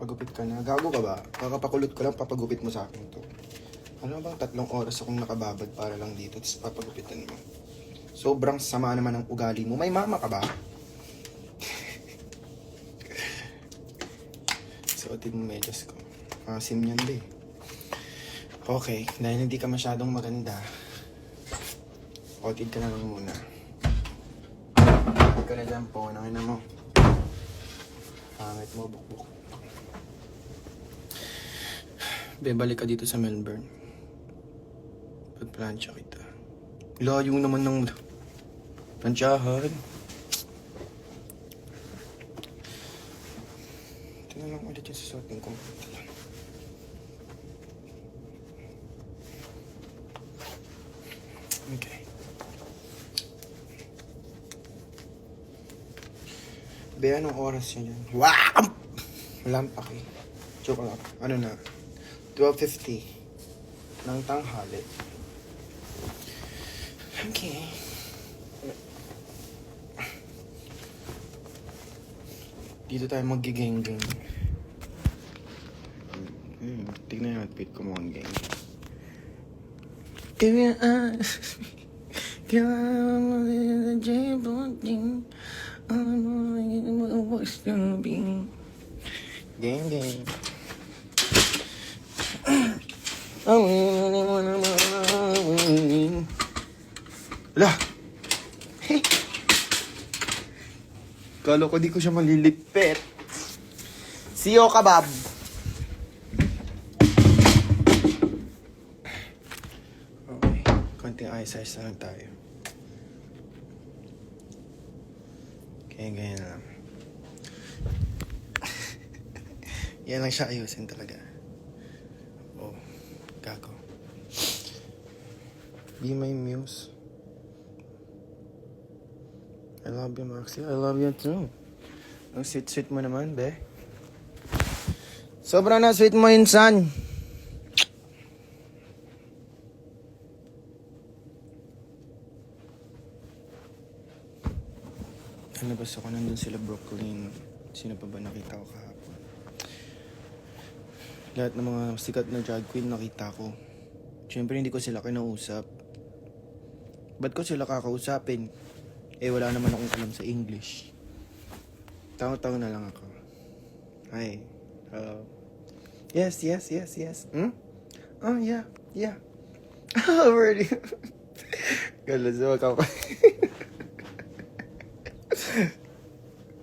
Pagupit ka na. Gago ka ba? Kakapakulot ko lang, papagupit mo sa akin to. Ano bang 3 oras akong nakababad para lang dito, tapos papagupitan mo. Sobrang sama naman ng ugali mo. May mama ka ba? Suotin mo medyas ko. Sim yan ba eh. Okay, dahil hindi ka masyadong maganda, otid ka na lang muna. Huwag ka na dyan po, nangina mo. Pangit mo, bukbuk. Bebalik ka dito sa Melbourne. Pagplansya kita. Layo naman ng plansyahan. Ito na lang ulit yung susuotin ko. Ito lang. Okay. Be, anong oras yun yan? Wow! Walang paki. Joke lang. Ano na? 12:50 ng tanghali. Okay. Dito tayo mag-gang-gang. Tignan yung outfit ko mo ang gang. Give me eyes. Give me the J-Bonding. I'm what's gonna be. Gang. Ala! Hey! Kala ko di ko siya malilipit. Siyo kabab! Okay, konting eyesize na lang tayo. Okay, ganyan lang. Yan lang siya ayusin talaga. Oh, gago. Be my muse. I love you, Maxi. I love you too. Ang sweet-sweet mo naman, be. Sobrang na sweet mo, insan. Nalabas ako, nandun sila Brooklyn. Sino pa ba nakita ko kahapon? Lahat ng mga sikat na drag queen nakita ko. Siyempre hindi ko sila kinausap. Ba't ko sila kakausapin? Eh wala naman akong alam sa English. Taong-taong na lang ako. Hi. Hello. Yes. Hmm? Oh, yeah. Already. Galazo ako.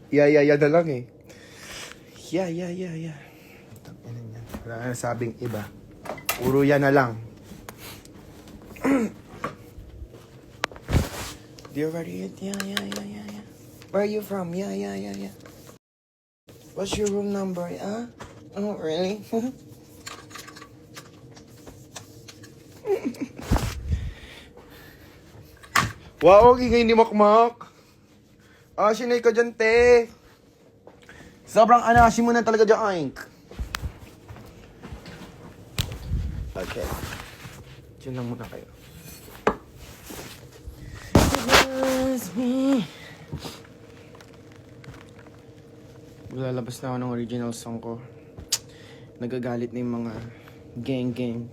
Yeah na lang eh. Yeah. Wala na sabing iba. Puro yan na lang. You ready? Yeah. Where are you from? Yeah. What's your room number? Huh? Oh, really? Wow, okay, hindi makmak. Sinay ka dyan, te. Sobrang anashi mo na talaga dyan, Ink. Okay. Diyan lang muna kayo. Lalabas na ako ng original song ko. Nagagalit na yung mga gang.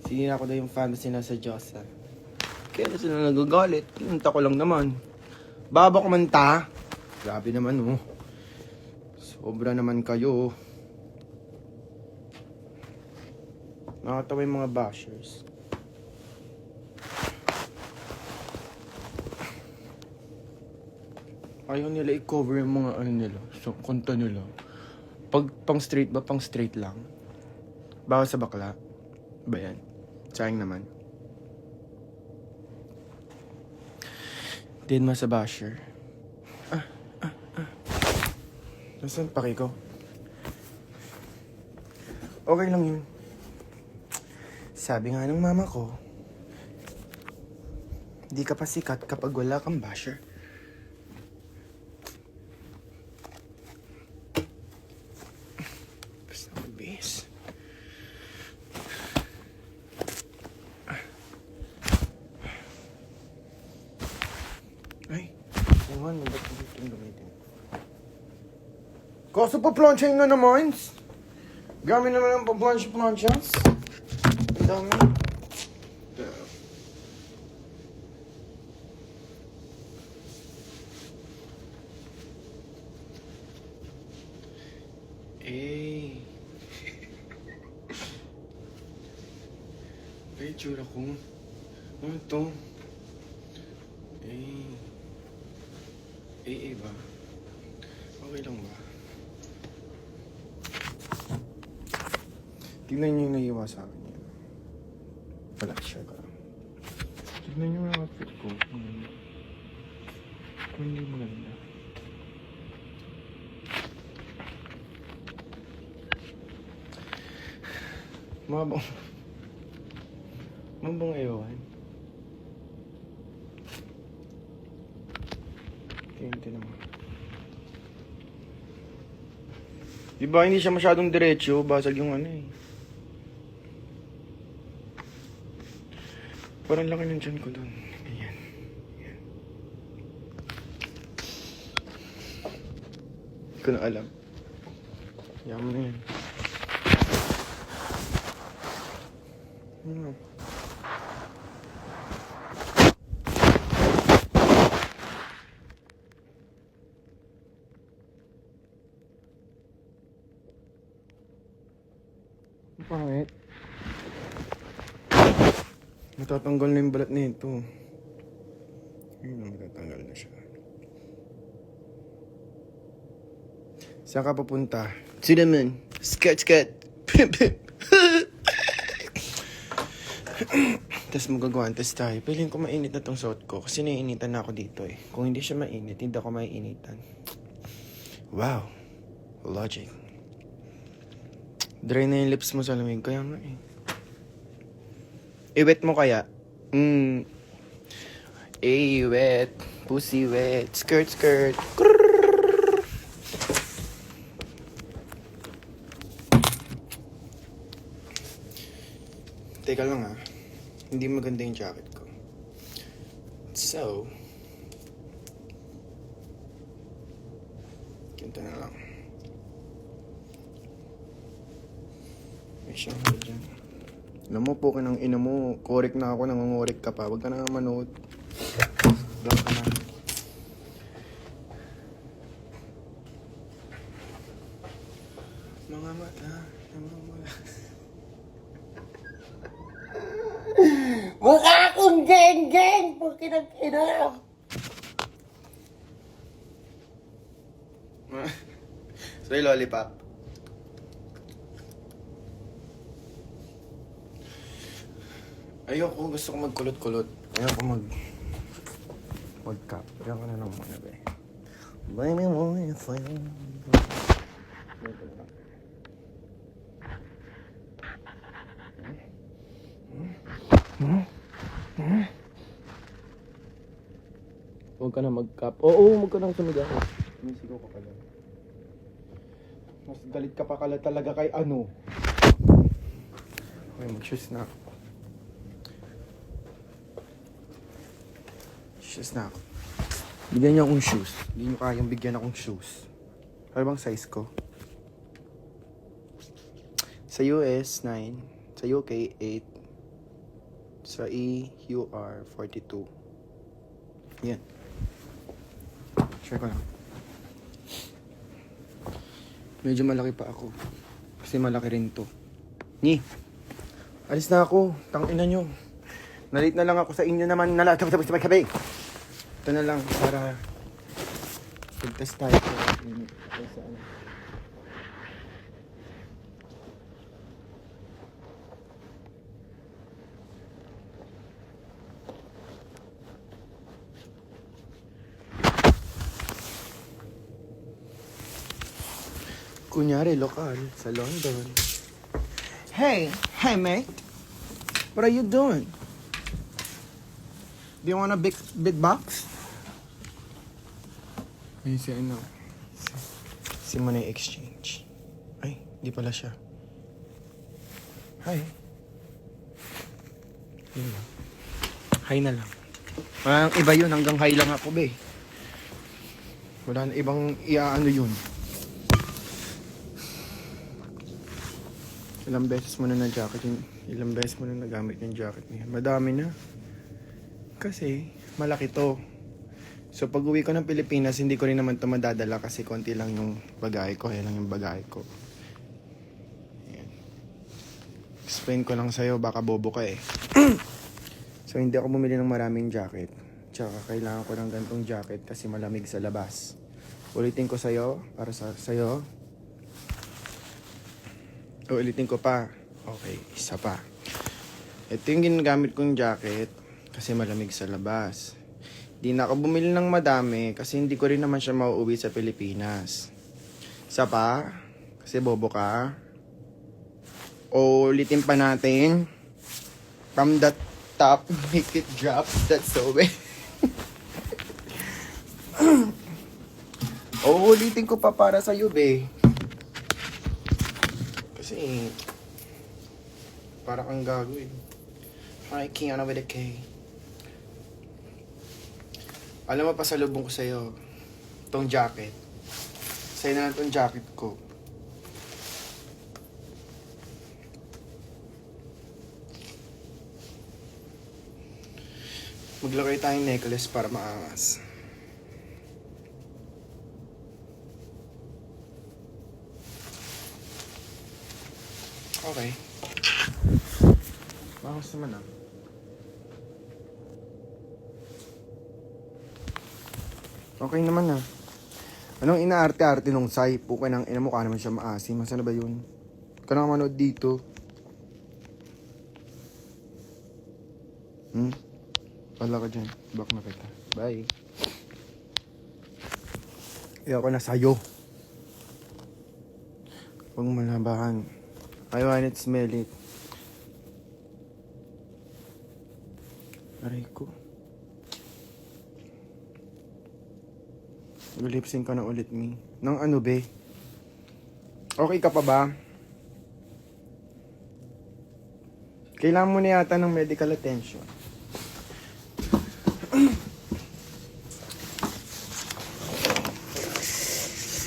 Sinira ko daw yung fantasy na sa Diyosa. Kaya sila nagagalit. Kinanta ko lang naman. Baba kumanta. Grabe naman, oh. Sobra naman kayo. Nakatawa yung mga bashers. Ayaw nila i-cover yung mga ano nila, so, kanta nila. Pag pang straight ba, pang straight lang. Bawal sa bakla. Ba yan? Sayang naman. Din mo sa basher. Nasaan paki ko? Okay lang yun. Sabi nga ng mama ko, di ka pa sikat kapag wala kang basher. Ay, ewan mo ba't dito yung gamitin? Kaso pa planchain na naman. Gamit naman ang pa-planchas. Ang dami. Eh. Ay, tsura ko. Ano to? Ba? Okay lang ba? Tignan niyo yung naiiwa sa akin yan. Wala, share ko lang. Tignan niyo yung outfit ko. Kung hindi maganda. Mabang ewan. Tingnan naman. Diba hindi siya masyadong diretso, basag yung ano eh. Parang laki ng tiyan ko dun. Ayan. Ayan. Hindi ko na alam. Yaman na yan. Ano? Pangit. Matatanggal na yung balat nito. Ayun na, matatanggal na siya. Saan ka papunta? Cinnamon. Skat. Tapos magagwantes tayo. Piling ko mainit na tong suot ko kasi naiinitan na ako dito eh. Kung hindi siya mainit, hindi ako maiinitan. Wow. Logic. Dry na yung lips mo sa lamig. Kaya nga eh. I-wet mo kaya? Wet. Pussy wet. Skirt. Krrrr. Teka lang ha. Hindi maganda yung jacket ko. So, ganito na lang. May siyang dyan. Alam mo po, kanang ina mo, korek na ako, nangungorek ka pa. Huwag ka na manood. Blank ka na. Mga mata. Mukha akong geng-geng! Pukinang ina! Soy lollipop. Ayoko, gusto ko magkulot-kulot. Ayoko mag-cap. Ayoko na lang muna, be. Baby mo, if I Huwag ka na mag-cap. Oo, huwag ka nang sumigaw. Sumisigaw ka pala. Mas galit ka pa kala talaga kay ano. Okay, mag-shoes na ako. Shoes na ako. Bigyan niyo akong shoes. Hindi niyo kayang bigyan akong shoes. Ano bang size ko? Sa US, 9. Sa UK, 8. Sa EUR, 42. Yan. Share ko lang. Medyo malaki pa ako. Kasi malaki rin to. Ni! Alis na ako. Tangina nyo. Nalit na lang ako sa inyo naman. Tapos kape. Ito na lang para pag-test tayo sa ano. Kunyari, lokal sa London. Hey mate. What are you doing? Do you want a big box? Ayun si ano. Si Money Exchange. Ay, di pala siya. Hi. Yun lang. Hi na lang. Walang iba yun. Hanggang hi lang ako, be. Wala na ibang iaano yun. Ilang beses mo na na-jacket yung... Ilang beses mo na nagamit yung jacket niya. Madami na. Kasi, malaki to. So, pag uwi ko ng Pilipinas, hindi ko rin naman to madadala kasi konti lang yung bagahe ko. Yan lang yung bagahe ko. Ayan. Explain ko lang sa'yo, baka bobo ka eh. So, hindi ako bumili ng maraming jacket. Tsaka, kailangan ko ng gantong jacket kasi malamig sa labas. Ulitin ko sa'yo, para sa'yo. Ulitin ko pa. Okay, isa pa. Ito yung ginagamit kong jacket kasi malamig sa labas. Di na ako bumili ng madami kasi hindi ko rin naman siya mauuwi sa Pilipinas. Isa pa, kasi bobo ka. O ulitin pa natin. From the top, make it drop. That's so bad. O ulitin ko pa para sa'yo, be. Kasi, para kang gago eh. Hi, Kiana with a K. Alam mo, pasalubong ko sa'yo tong jacket. Sa'yo na lang tong jacket ko. Maglagay tayong necklace para maangas. Okay. Maangas naman ah. Okay naman ah. Anong inaarte-arte nung Sai? Puka ng ina mo, ka naman siya maasim. Masana ba yun? Ka na manood dito. Wala ka dyan. Back na kita. Bye. Ayoko na sa'yo. Huwag malabahan. I want it, smell it. Aray ko. Lip-sync ka na ulit, me. Nang ano, be? Okay ka pa ba? Kailangan mo na yata ng medical attention.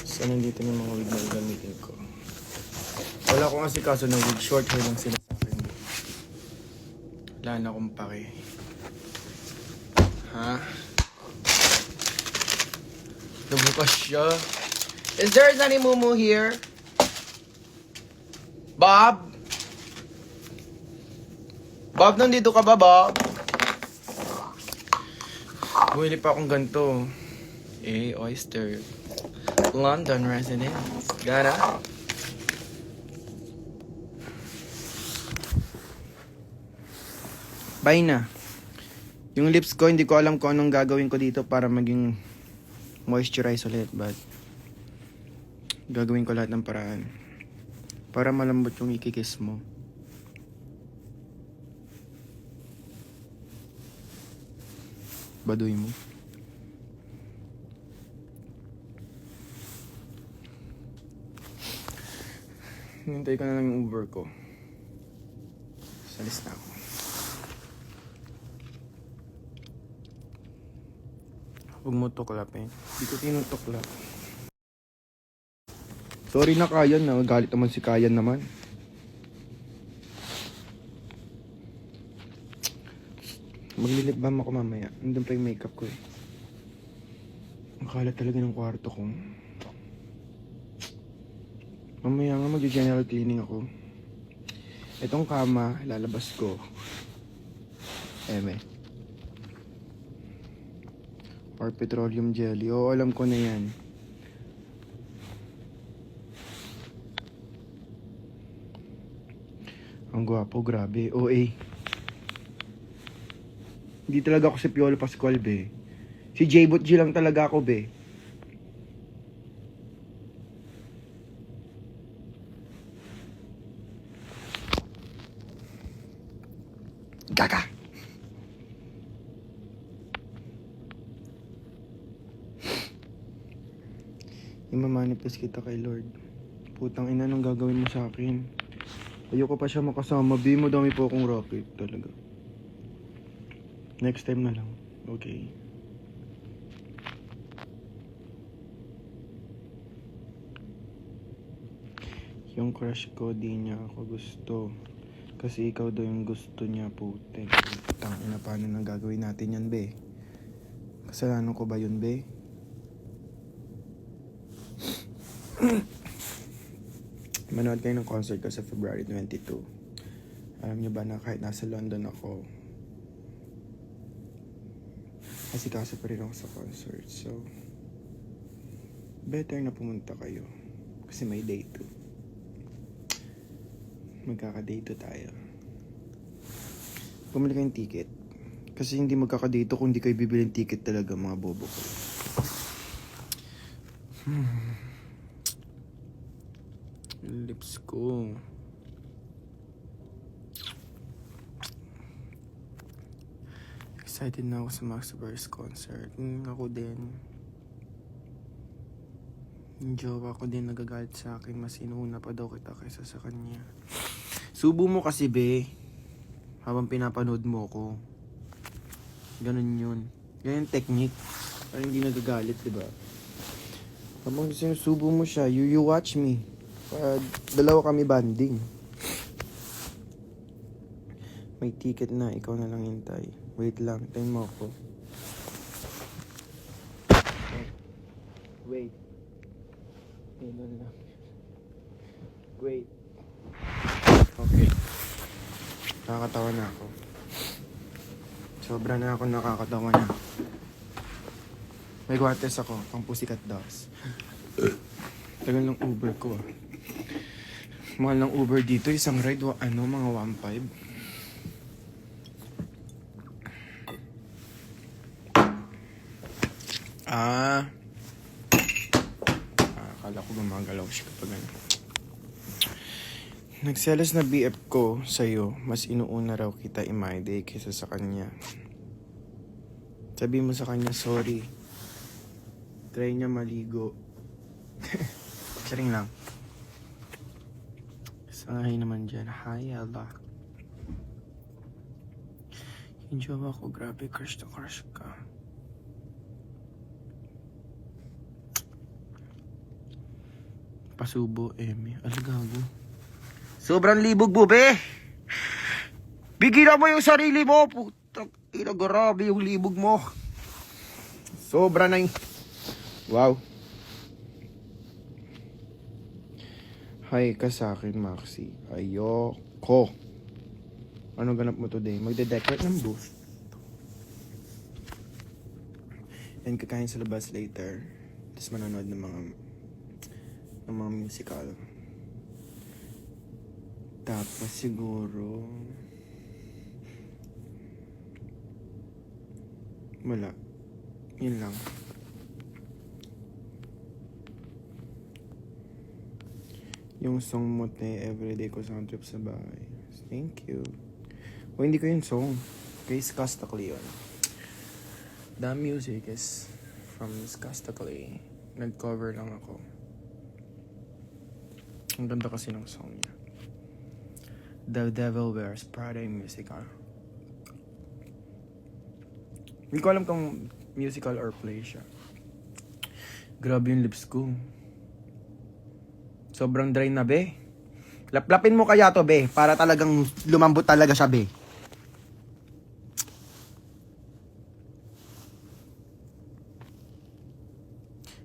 So, nandito yung mga wig na gagamitin ko. Wala akong asikaso ng wig. Short hair lang sila sa akin. Wala na akong pake. Ha? Nabukas siya. Is there any mumu here? Bob? Bob, nandito ka ba, Bob? Bumili pa akong ganito. Oyster. London residence. Gana? Bye na. Yung lips ko, hindi ko alam kung anong gagawin ko dito para maging moisturize ulit, but gagawin ko lahat ng paraan para malambot yung ikikiss mo. Baduy mo. Hintay ko na lang yung Uber ko. Salis na ako. Huwag mo tuklapin. Hindi ko tinutuklap. Sorry na, Kayan na. Galit naman si Kayan naman. Maglilip balm ako mamaya. Nandun pa yung makeup ko eh. Ang kalat talaga ng kwarto ko. Mamaya nga mag-general cleaning ako. Itong kama, lalabas ko. Or petroleum jelly. Oo, alam ko na yan. Ang gwapo, grabe. OA. Hindi talaga ako si Piolo Pascual, be. Si J-Bot G lang talaga ako, be. Gaga! Imamanifest kita kay Lord. Putang ina, nung gagawin mo sa akin. Ayoko pa siya makasama. Bi mo, dami po akong rocket talaga. Next time na lang. Okay. Yung crush ko, di niya ako gusto. Kasi ikaw daw yung gusto niya, putek. Tangina, paano nang gagawin natin yan, be? Kasalanan ko ba yun, be? Manood kayo ng concert ko sa February 22. Alam niyo ba na kahit nasa London ako, asikaso pa rin ako sa concert. So, better na pumunta kayo. Kasi may day 2. Magkaka-day 2 tayo. Pumili kayong ticket. Kasi hindi magkaka-day 2 kung hindi kayo bibili ng ticket talaga, mga bobo ko. Lips ko. Excited na ako sa Max Verse concert. Ako din. Yung jowa ko din nagagalit sa akin. Mas inuuna pa daw kita kaysa sa kanya. Subo mo kasi, be. Habang pinapanood mo ko. Ganun yun. Ganun yung technique. Parang hindi nagagalit, diba? Habang sinusubo mo siya, you watch me. Dalawa kami banding. May ticket na, ikaw na lang hintay. Wait lang, time mo ako. Wait. Ganun lang. Wait. Okay. Nakakatawa na ako. Sobra na ako nakakatawa na. May guantes ako, pang Pussycat Dolls. Tagal ng Uber ko ah. Mahal ng Uber dito, isang ride, mga 1.5. Akala ko gumagalaw siya kapag ano. Nagselos na BF ko sa'yo, mas inuuna raw kita i-my-day kaysa sa kanya. Sabi mo sa kanya, sorry. Try niya maligo. Saring lang. Sangahay naman dyan. Hi, Allah. Yung jowa ko, grabe, crush to crush ka. Pasubo, Emi. Alagago. Sobrang libog mo, be! Bigilan mo yung sarili mo! Putang ina, grabe yung libog mo. Sobra na yung... Wow. Hi ka sa akin, Maxi. Ayoko. Ano ganap mo today? Magde-decorate ng booth. And kakain sa labas later. Tapos manonood ng mga musical. Tapos siguro... Wala. Yun lang. Yung song mo na everyday ko sound trip sa bahay. Thank you. O hindi ko yung song. Kay Skastakli yun. The music is from Skastakli. Nag-cover lang ako. Ang ganda kasi ng song niya. The Devil Wears Prada yung musical. Hindi ko alam kung musical or play siya. Grabe yung lips ko. Sobrang dry na, be. Laplapin mo kaya to, be. Para talagang lumambot talaga siya, be.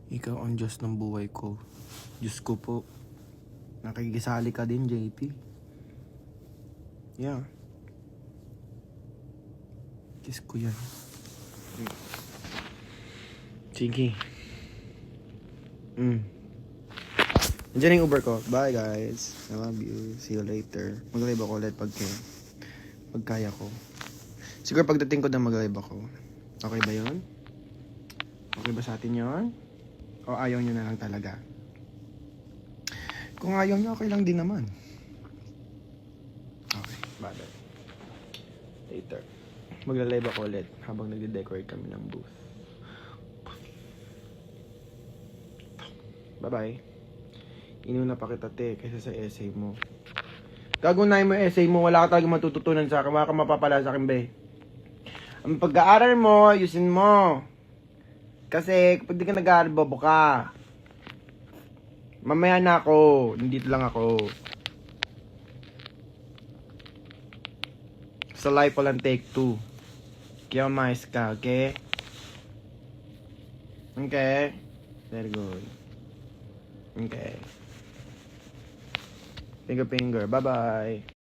Ikaw ang Diyos ng buhay ko. Diyos ko po. Nakikisali ka din, JP. Yeah. Kiss ko yan. Sige. Nandiyan yung Uber ko. Bye, guys. I love you. See you later. Mag-live ako ulit pag kaya ko. Siguro pagdating ko na mag-live ako. Okay ba yun? Okay ba sa atin yun? O ayaw nyo na lang talaga? Kung ayaw nyo, okay lang din naman. Okay, bye. Later. Magla-live ako ulit habang nagde-decorate kami ng booth. Bye-bye. Inuna pa kita, te, kaysa sa essay mo. Gagunahin mo yung essay mo, wala ka talagang matututunan sa akin, wala ka mapapala sa akin, be. Ang pag-aaral mo, ayusin mo. Kasi kapag di ka nag-aaral, bobo ka. Mamaya na ako. Nandito lang ako. Sa live pa lang take 2. Kaya umayos ka, okay? Okay? Very good. Okay. Finger. Bye-bye.